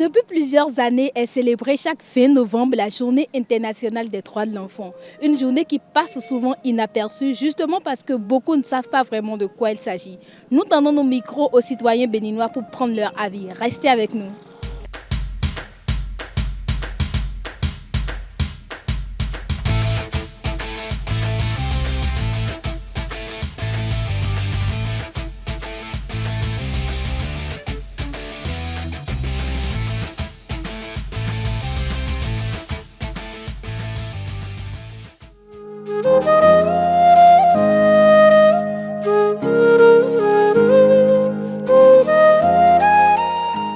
Depuis plusieurs années est célébrée chaque fin novembre la Journée internationale des droits de l'enfant. Une journée qui passe souvent inaperçue justement parce que beaucoup ne savent pas vraiment de quoi il s'agit. Nous tendons nos micros aux citoyens béninois pour prendre leur avis. Restez avec nous.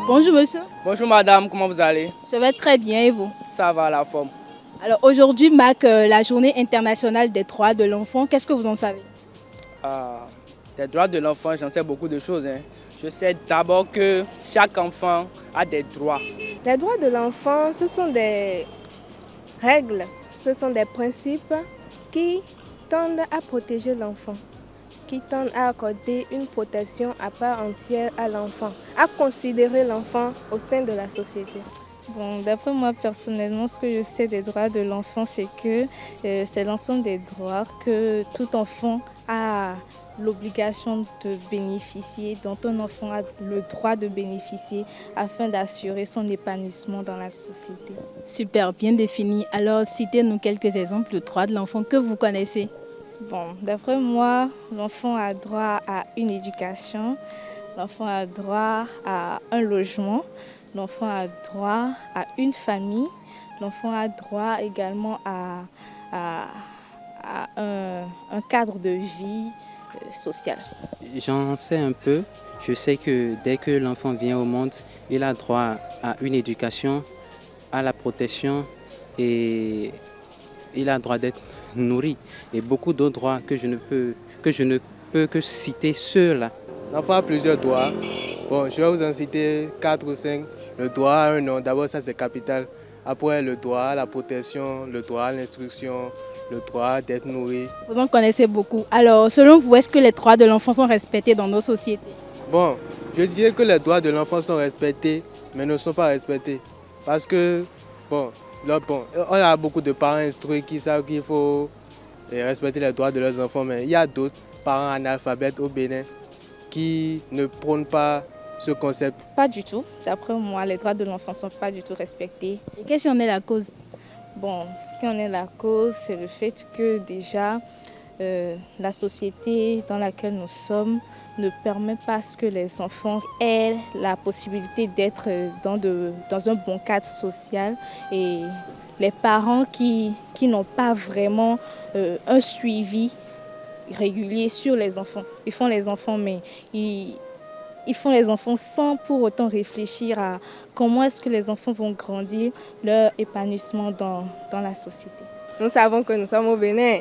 Bonjour monsieur. Bonjour madame, comment vous allez? Ça va très bien et vous? Ça va, la forme. Alors aujourd'hui marque la Journée internationale des droits de l'enfant. Qu'est-ce que vous en savez? Des droits de l'enfant, j'en sais beaucoup de choses. Je sais d'abord que chaque enfant a des droits. Les droits de l'enfant, ce sont des règles, ce sont des principes qui tendent à protéger l'enfant, qui tendent à accorder une protection à part entière à l'enfant, à considérer l'enfant au sein de la société. Bon, d'après moi, personnellement, ce que je sais des droits de l'enfant, c'est que c'est l'ensemble des droits que tout enfant a l'obligation de bénéficier, dont un enfant a le droit de bénéficier afin d'assurer son épanouissement dans la société. Super, bien défini. Alors citez-nous quelques exemples de droits de l'enfant que vous connaissez. Bon, d'après moi, l'enfant a droit à une éducation, l'enfant a droit à un logement, l'enfant a droit à une famille, l'enfant a droit également à un cadre de vie social. J'en sais un peu. Je sais que dès que l'enfant vient au monde, il a droit à une éducation, à la protection et il a droit d'être nourri. Et beaucoup d'autres droits que je ne peux que citer ceux-là. L'enfant a plusieurs droits. Bon, je vais vous en citer 4 ou 5. Le droit à un nom, d'abord ça c'est capital. Après le droit à la protection, le droit à l'instruction, le droit d'être nourri. Vous en connaissez beaucoup. Alors selon vous, est-ce que les droits de l'enfant sont respectés dans nos sociétés? Bon, je dirais que les droits de l'enfant sont respectés, mais ne sont pas respectés. Parce que, on a beaucoup de parents instruits qui savent qu'il faut respecter les droits de leurs enfants, mais il y a d'autres parents analphabètes au Bénin qui ne prônent pas ce concept. Pas du tout. D'après moi, les droits de l'enfant ne sont pas du tout respectés. Et qu'est-ce qui en est la cause? Bon, ce qui en est la cause, c'est le fait que déjà, la société dans laquelle nous sommes ne permet pas à ce que les enfants aient la possibilité d'être dans un bon cadre social. Et les parents qui n'ont pas vraiment un suivi régulier sur les enfants. Ils font les enfants, mais ils font les enfants sans pour autant réfléchir à comment est-ce que les enfants vont grandir, leur épanouissement dans la société. Nous savons que nous sommes au Bénin.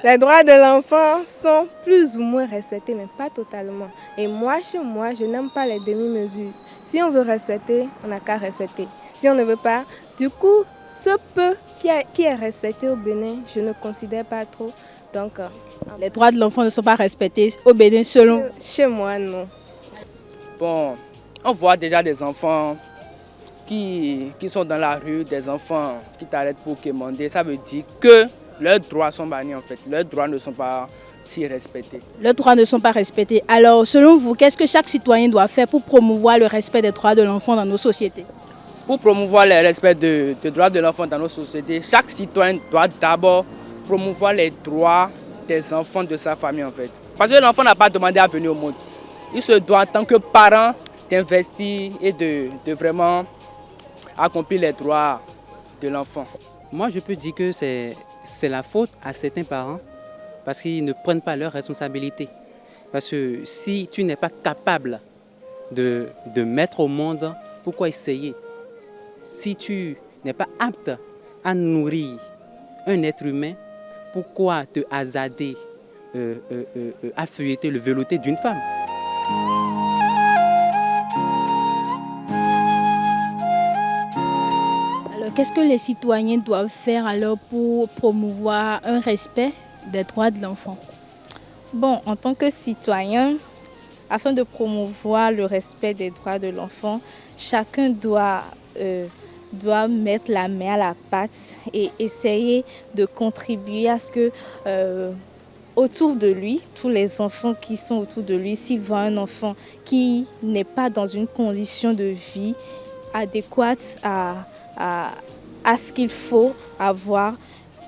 Les droits de l'enfant sont plus ou moins respectés, mais pas totalement. Et moi, chez moi, je n'aime pas les demi-mesures. Si on veut respecter, on n'a qu'à respecter. Si on ne veut pas, du coup, ce peu qui est respecté au Bénin, je ne considère pas trop. Donc, les droits de l'enfant ne sont pas respectés au Bénin selon... Chez moi, non. Bon, on voit déjà des enfants qui sont dans la rue, des enfants qui t'arrêtent pour quémander. Ça veut dire que leurs droits sont bannis en fait. Leurs droits ne sont pas si respectés. Leurs droits ne sont pas respectés. Alors, selon vous, qu'est-ce que chaque citoyen doit faire pour promouvoir le respect des droits de l'enfant dans nos sociétés? Pour promouvoir le respect des droits de l'enfant dans nos sociétés, chaque citoyen doit d'abord promouvoir les droits des enfants de sa famille en fait. Parce que l'enfant n'a pas demandé à venir au monde. Il se doit en tant que parent d'investir et de vraiment accomplir les droits de l'enfant. Moi, je peux dire que c'est la faute à certains parents parce qu'ils ne prennent pas leurs responsabilités. Parce que si tu n'es pas capable de mettre au monde, pourquoi essayer? Si tu n'es pas apte à nourrir un être humain, pourquoi te hasarder à feuilleter le velouté d'une femme? Alors, qu'est-ce que les citoyens doivent faire alors pour promouvoir un respect des droits de l'enfant? Bon, en tant que citoyen, Afin de promouvoir le respect des droits de l'enfant, chacun doit mettre la main à la pâte et essayer de contribuer à ce que autour de lui, tous les enfants qui sont autour de lui, s'il voit un enfant qui n'est pas dans une condition de vie adéquate à ce qu'il faut avoir,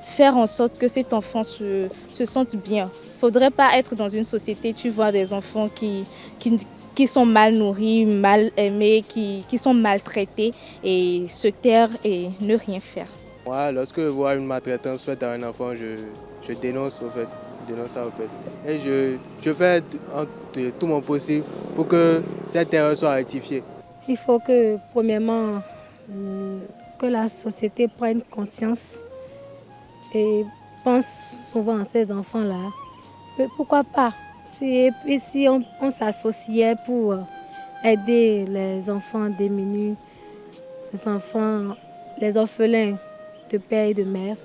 faire en sorte que cet enfant se sente bien. Il ne faudrait pas être dans une société, tu vois des enfants qui sont mal nourris, mal aimés, qui sont maltraités et se taire et ne rien faire. Moi, lorsque je vois une maltraitance faite à un enfant, je dénonce au fait. Ça en fait. Et je fais de tout mon possible pour que cette erreur soit rectifiée. Il faut que, premièrement, que la société prenne conscience et pense souvent à ces enfants-là. Pourquoi pas? Et puis si on s'associait pour aider les enfants démunis, les orphelins de père et de mère,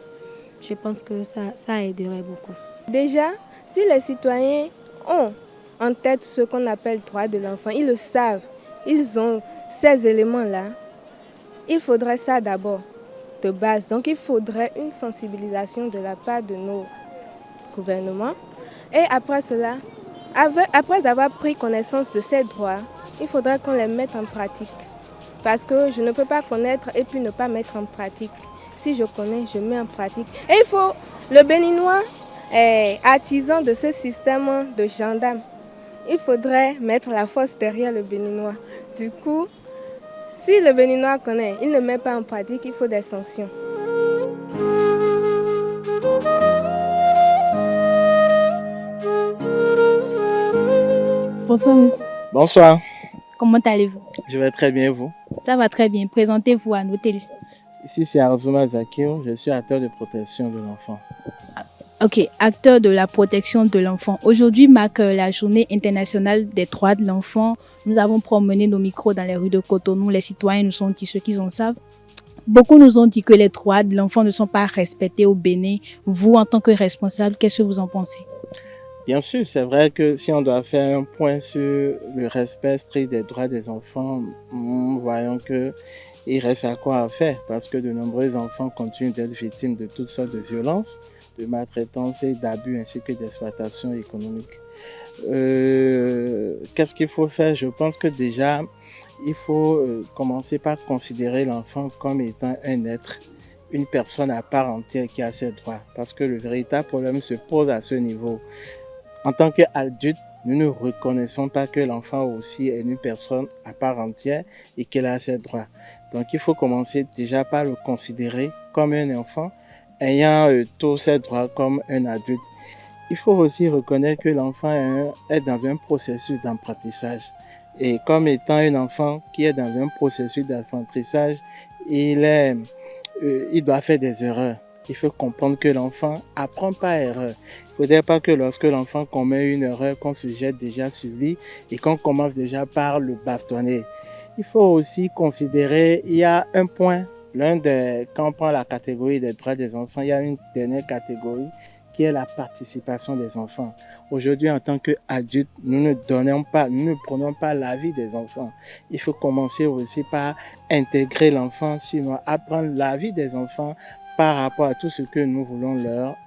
je pense que ça aiderait beaucoup. Déjà, si les citoyens ont en tête ce qu'on appelle droit de l'enfant, ils le savent, ils ont ces éléments-là, il faudrait ça d'abord, de base. Donc il faudrait une sensibilisation de la part de nos gouvernements. Et après cela, après avoir pris connaissance de ces droits, il faudrait qu'on les mette en pratique. Parce que je ne peux pas connaître et puis ne pas mettre en pratique. Si je connais, je mets en pratique. Et il faut, le Béninois est artisan de ce système de gendarme. Il faudrait mettre la force derrière le Béninois. Du coup, si le Béninois connaît, il ne met pas en pratique, il faut des sanctions. Bonsoir, monsieur. Bonsoir, Comment allez-vous? je vais très bien, vous. Ça va très bien. Présentez-vous à nos téléspectateurs. Ici, c'est Arzouma Zakir, je suis acteur de protection de l'enfant. Ok, acteur de la protection de l'enfant. Aujourd'hui marque la journée internationale des droits de l'enfant. Nous avons promené nos micros dans les rues de Cotonou. Les citoyens nous ont dit ce qu'ils en savent. Beaucoup nous ont dit que les droits de l'enfant ne sont pas respectés au Bénin. Vous, en tant que responsable, qu'est-ce que vous en pensez? Bien sûr, c'est vrai que si on doit faire un point sur le respect strict des droits des enfants, voyons qu'il reste à quoi faire parce que de nombreux enfants continuent d'être victimes de toutes sortes de violences, de maltraitance et d'abus ainsi que d'exploitation économique. Qu'est-ce qu'il faut faire? Je pense que déjà, il faut commencer par considérer l'enfant comme étant un être, une personne à part entière qui a ses droits. Parce que le véritable problème se pose à ce niveau. En tant qu'adulte, nous ne reconnaissons pas que l'enfant aussi est une personne à part entière et qu'elle a ses droits. Donc il faut commencer déjà par le considérer comme un enfant ayant tous ses droits comme un adulte. Il faut aussi reconnaître que l'enfant est dans un processus d'apprentissage. Et comme étant un enfant qui est dans un processus d'apprentissage, il doit faire des erreurs. Il faut comprendre que l'enfant apprend pas à erreur. Il ne faudrait pas que lorsque l'enfant commet une erreur, qu'on se jette déjà sur lui et qu'on commence déjà par le bastonner. Il faut aussi considérer, il y a un point, quand on prend la catégorie des droits des enfants, il y a une dernière catégorie qui est la participation des enfants. Aujourd'hui, en tant qu'adultes, nous ne prenons pas l'avis des enfants. Il faut commencer aussi par intégrer l'enfant, sinon apprendre l'avis des enfants par rapport à tout ce que nous voulons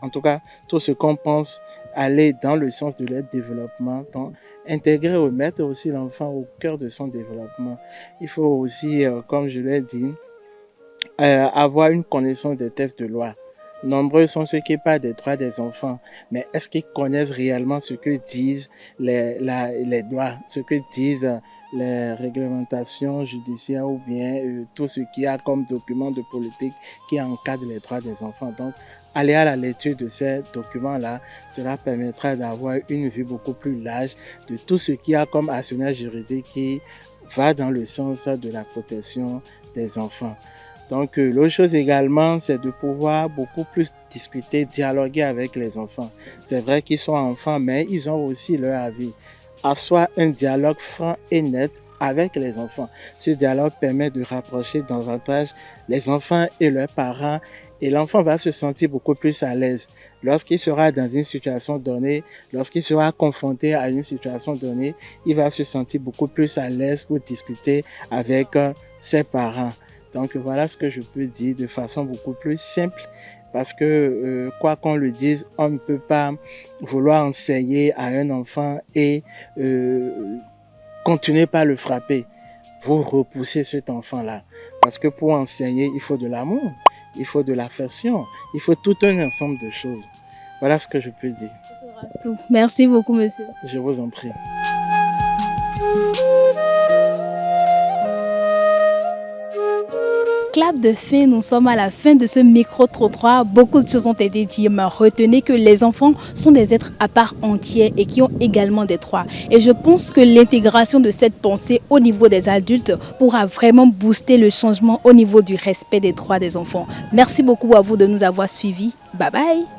en tout cas, tout ce qu'on pense aller dans le sens de leur développement, donc intégrer ou mettre aussi l'enfant au cœur de son développement. Il faut aussi, comme je l'ai dit, avoir une connaissance des textes de loi. Nombreux sont ceux qui parlent des droits des enfants, mais est-ce qu'ils connaissent réellement ce que disent les lois, ce que disent les réglementations judiciaires ou bien tout ce qu'il y a comme document de politique qui encadre les droits des enfants? Donc, aller à la lecture de ces documents-là, cela permettra d'avoir une vue beaucoup plus large de tout ce qu'il y a comme arsenal juridique qui va dans le sens de la protection des enfants. Donc, l'autre chose également, c'est de pouvoir beaucoup plus discuter, dialoguer avec les enfants. C'est vrai qu'ils sont enfants, mais ils ont aussi leur avis. Asseoir un dialogue franc et net avec les enfants. Ce dialogue permet de rapprocher davantage les enfants et leurs parents Et l'enfant va se sentir beaucoup plus à l'aise lorsqu'il sera dans une situation donnée, lorsqu'il sera confronté à une situation donnée, il va se sentir beaucoup plus à l'aise pour discuter avec ses parents. Donc voilà ce que je peux dire de façon beaucoup plus simple, parce que quoi qu'on le dise, on ne peut pas vouloir enseigner à un enfant et continuer par le frapper. Vous repoussez cet enfant-là, parce que pour enseigner, il faut de l'amour, il faut de l'affection, il faut tout un ensemble de choses. Voilà ce que je peux dire. Tout. Merci beaucoup, monsieur. Je vous en prie. Clap de fin, nous sommes à la fin de ce micro-trottoir. Beaucoup de choses ont été dites, mais retenez que les enfants sont des êtres à part entière et qui ont également des droits. Et je pense que l'intégration de cette pensée au niveau des adultes pourra vraiment booster le changement au niveau du respect des droits des enfants. Merci beaucoup à vous de nous avoir suivis. Bye bye.